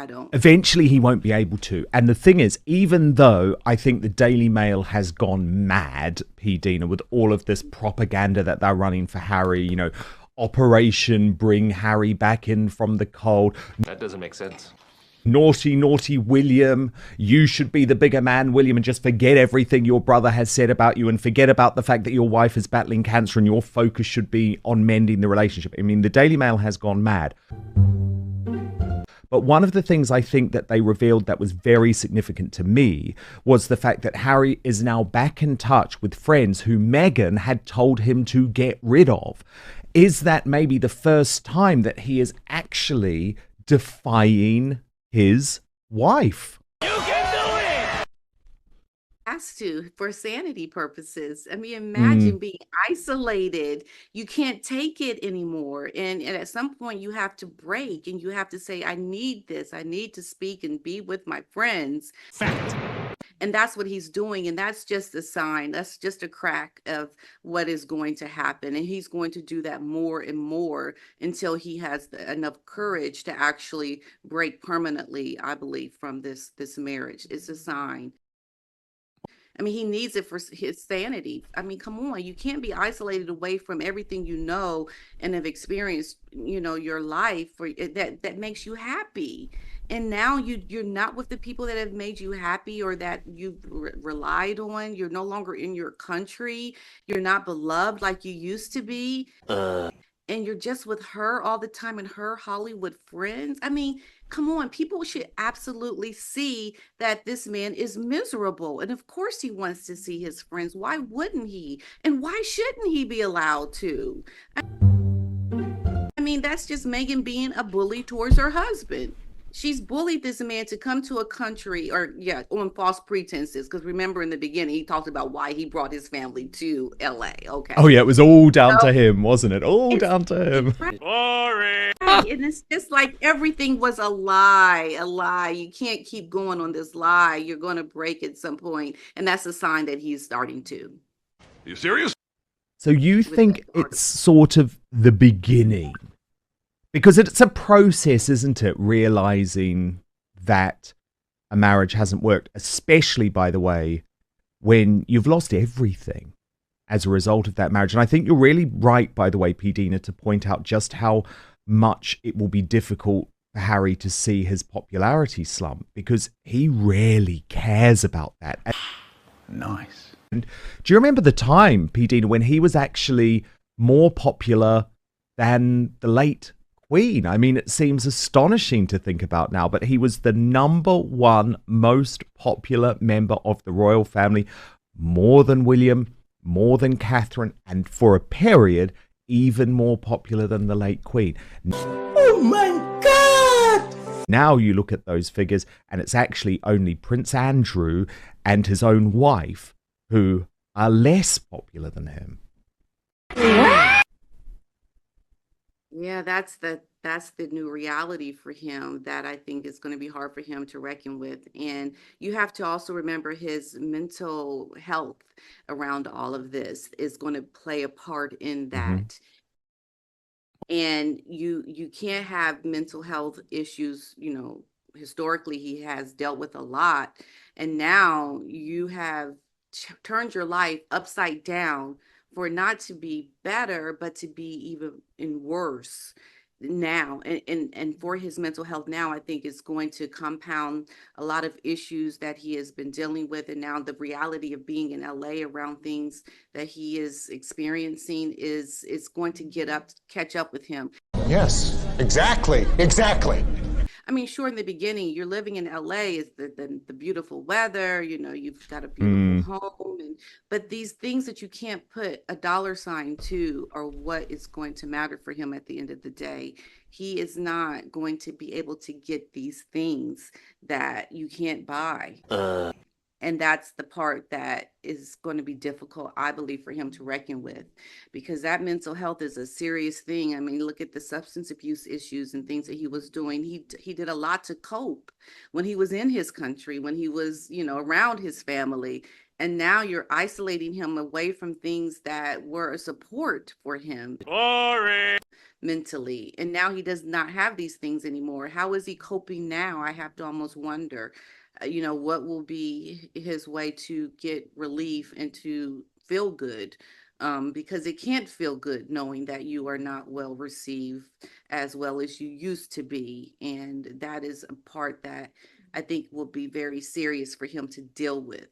I don't. Eventually, he won't be able to. And the thing is, even though I think the Daily Mail has gone mad, P. Dina, with all of this propaganda that they're running for Harry, you know, Operation Bring Harry Back in from the Cold. That doesn't make sense. Naughty, naughty William. You should be the bigger man, William, and just forget everything your brother has said about you and forget about the fact that your wife is battling cancer and your focus should be on mending the relationship. I mean, the Daily Mail has gone mad. But one of the things I think that they revealed that was very significant to me was the fact that Harry is now back in touch with friends who Meghan had told him to get rid of. Is that maybe the first time that he is actually defying his wife? Has to, for sanity purposes. I mean, imagine being isolated. You can't take it anymore. And at some point you have to break and you have to say, I need this. I need to speak and be with my friends. Fact. And that's what he's doing. And that's just a sign. That's just a crack of what is going to happen. And he's going to do that more and more until he has enough courage to actually break permanently, I believe, from this marriage. It's a sign. I mean, he needs it for his sanity. I mean, come on, you can't be isolated away from everything you know and have experienced, you know, your life for that makes you happy. And now you're not with the people that have made you happy or that you've relied on. You're no longer in your country. You're not beloved like you used to be. And you're just with her all the time and her Hollywood friends. I mean, come on, people should absolutely see that this man is miserable. And of course he wants to see his friends. Why wouldn't he? And why shouldn't he be allowed to? I mean, that's just Meghan being a bully towards her husband. She's bullied this man to come to a country on false pretenses. Because remember in the beginning, he talked about why he brought his family to LA. Okay. Oh, yeah, it was all down to him, wasn't it? All down to him. Boring. And it's just like everything was a lie, a lie. You can't keep going on this lie. You're going to break at some point. And that's a sign that he's starting to. You serious? So you think it's sort of the beginning? Because it's a process, isn't it? Realizing that a marriage hasn't worked, especially, by the way, when you've lost everything as a result of that marriage. And I think you're really right, by the way, P. Dina, to point out just how much it will be difficult for Harry to see his popularity slump, because he rarely cares about that. Nice. And do you remember the time, P. Dina, when he was actually more popular than the late Queen? I mean, it seems astonishing to think about now, but he was the #1 most popular member of the royal family, more than William, more than Catherine, and for a period, even more popular than the late Queen. Oh my God! Now you look at those figures, and it's actually only Prince Andrew and his own wife who are less popular than him. Yeah, that's the new reality for him that I think is going to be hard for him to reckon with. And you have to also remember his mental health around all of this is going to play a part in that. And you can't have mental health issues, you know, historically he has dealt with a lot. And now you have turned your life upside down for it not to be better, but to be even worse now. And for his mental health now, I think it's going to compound a lot of issues that he has been dealing with. And now the reality of being in LA around things that he is experiencing is going to catch up with him. Yes, exactly. I mean, sure, in the beginning, you're living in LA, is the beautiful weather, you know, you've got a beautiful home, but these things that you can't put a dollar sign to are what is going to matter for him at the end of the day. He is not going to be able to get these things that you can't buy. And that's the part that is going to be difficult, I believe, for him to reckon with, because that mental health is a serious thing. I mean, look at the substance abuse issues and things that he was doing. He did a lot to cope when he was in his country, when he was, you know, around his family. And now you're isolating him away from things that were a support for him. Boring. mentally. And now he does not have these things anymore. How is he coping now? I have to almost wonder, what will be his way to get relief and to feel good. Because it can't feel good knowing that you are not well received as well as you used to be. And that is a part that I think will be very serious for him to deal with.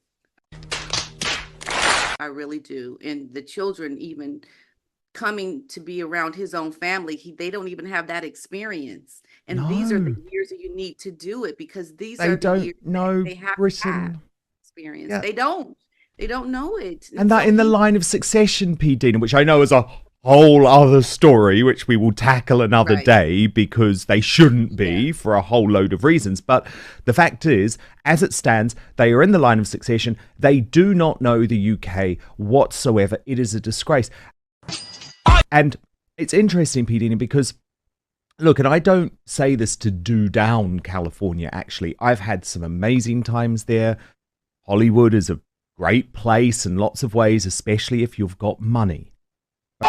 I really do. And the children, even coming to be around his own family, they don't even have that experience. And these are the No, years that you need to do it, because these they are the don't years that know they have to have Britain. experience. Yeah. They don't know it. And so that in the line of succession, P. Dina, which I know is a whole other story, which we will tackle another Right. day because they shouldn't be Yeah. for a whole load of reasons. But the fact is, as it stands, they are in the line of succession. They do not know the UK whatsoever. It is a disgrace. And it's interesting, P. Dina, because look, and I don't say this to do down California, actually. I've had some amazing times there. Hollywood is a great place in lots of ways, especially if you've got money. But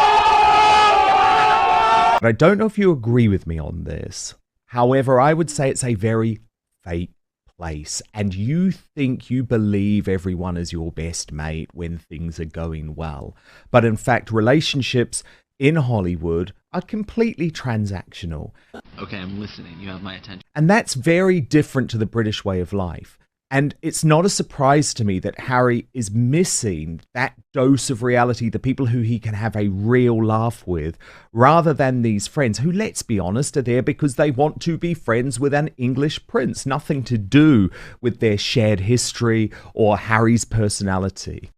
I don't know if you agree with me on this. However, I would say it's a very fake place. And you think you believe everyone is your best mate when things are going well. But in fact, relationships in Hollywood are completely transactional. Okay, I'm listening. You have my attention. And that's very different to the British way of life. And it's not a surprise to me that Harry is missing that dose of reality, the people who he can have a real laugh with, rather than these friends who, let's be honest, are there because they want to be friends with an English prince. Nothing to do with their shared history or Harry's personality.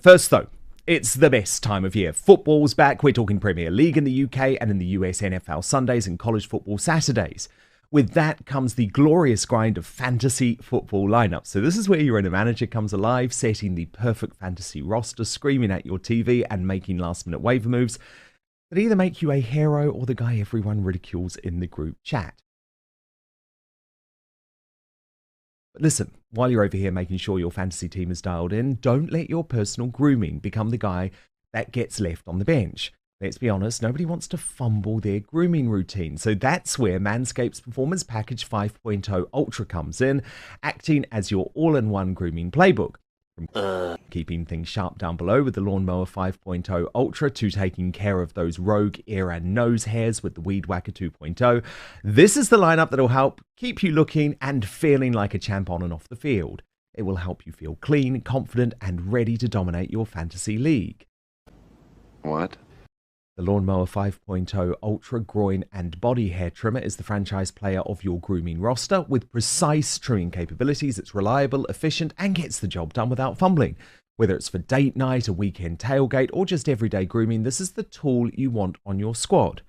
First, though, it's the best time of year. Football's back. We're talking Premier League in the UK and in the US NFL Sundays and college football Saturdays. With that comes the glorious grind of fantasy football lineups. So this is where your inner manager comes alive, setting the perfect fantasy roster, screaming at your TV and making last-minute waiver moves that either make you a hero or the guy everyone ridicules in the group chat. But listen, while you're over here making sure your fantasy team is dialed in, don't let your personal grooming become the guy that gets left on the bench. Let's be honest, nobody wants to fumble their grooming routine. So that's where Manscaped's Performance Package 5.0 Ultra comes in, acting as your all-in-one grooming playbook. From keeping things sharp down below with the Lawnmower 5.0 Ultra to taking care of those rogue ear and nose hairs with the Weed Whacker 2.0, this is the lineup that will help keep you looking and feeling like a champ on and off the field. It will help you feel clean, confident, and ready to dominate your fantasy league. What? The Lawnmower 5.0 Ultra Groin and Body Hair Trimmer is the franchise player of your grooming roster. With precise trimming capabilities, it's reliable, efficient, and gets the job done without fumbling. Whether it's for date night, a weekend tailgate, or just everyday grooming, this is the tool you want on your squad.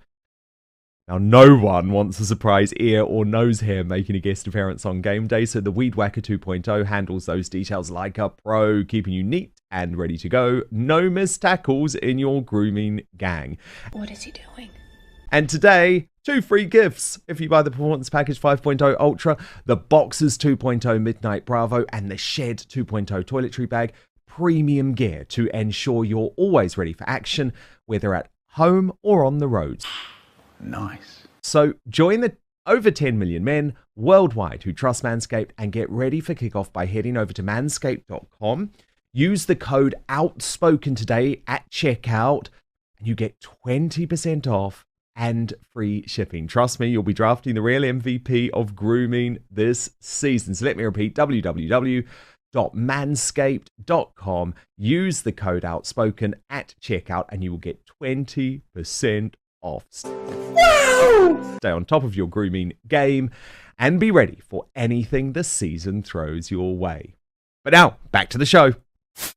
Now, no one wants a surprise ear or nose hair making a guest appearance on game day, so the Weed Whacker 2.0 handles those details like a pro, keeping you neat and ready to go. No missed tackles in your grooming gang. What is he doing? And today, 2 free gifts if you buy the Performance Package 5.0 Ultra, the Boxers 2.0 Midnight Bravo, and the Shed 2.0 Toiletry Bag. Premium gear to ensure you're always ready for action, whether at home or on the roads. Nice. So join the over 10 million men worldwide who trust Manscaped and get ready for kickoff by heading over to manscaped.com. Use the code OUTSPOKEN today at checkout and you get 20% off and free shipping. Trust me, you'll be drafting the real MVP of grooming this season. So let me repeat, www.manscaped.com. Use the code OUTSPOKEN at checkout and you will get 20% off. Stay on top of your grooming game and be ready for anything the season throws your way. But now, back to the show.